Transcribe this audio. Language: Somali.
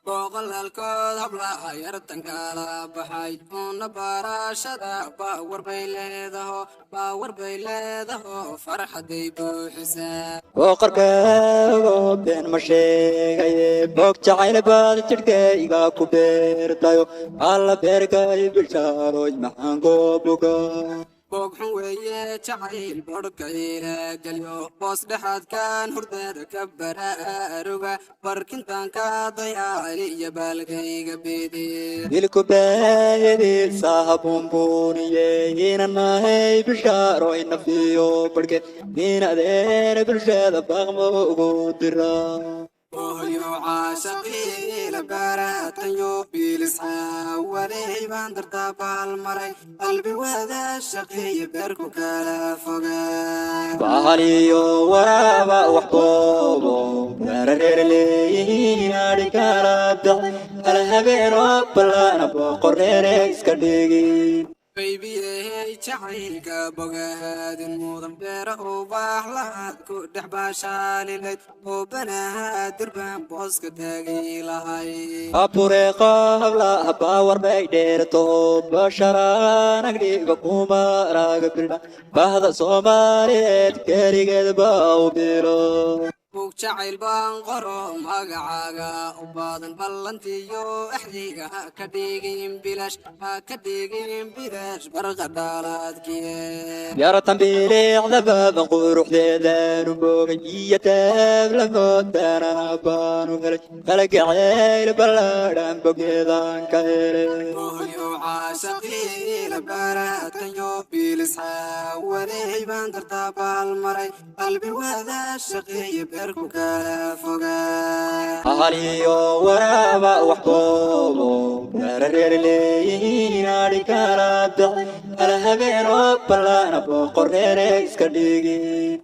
بوغل الكود هبلا يرتن كالا بحاي ونباراشدا باور بيليده فرحة دي بوحساب وقركا بين مشيغي بوك جعيل باد جركيغا كوبيرتايو alla berkay bilshaaroy maxaan goobuga بوغ حوية تعيل بركيلا قليو بوس دحاد كان هرداد كبرا أروغا بركنتان كاضيالي يبالكي قبيدي dilku baayadi sahabun buuniye inanahay bilshaaroy nafiyo barke inadeer bilshada baqmo ugu dira وهيو عاشقي لبارات يوبي لسعى ولي باندر تابع المري قلبي وذا الشقي بركو كلا فوقا bahaliyo waraaba wax boobo reerleeyihiin adhikala dac hal habeeno ballaana boqoreere iska dhigin baby تعيلك بغاد الموضم بيره وباحلات كودح باشالي ليت وبناها دربان بوسك تاقي لهاي apure qabla habawar bay dheerto basharaan agdhiga kuma raaga bilda bahda soomaaliyeed keligeed baa u bilo بوك جعيل بان قرو مقعاقا وبادن بلانتيو احديقا كديقين بلاش برغدالات كيه yaratan bilicda baaban quruxdeedaan u boogay iyo taab lamoodana baanu helay qalagacayl ballaadhan bogeedaan ka helay وهيو عاشقي لبارات يوبي لسعى ولي باندر تابع المري قلبي وذا الشقي بيركو كلا فوقا ahaliyo waraaba wax boobo reerleeyihiin adhikala dac hal habeeno ballaana boqoreere iska dhigin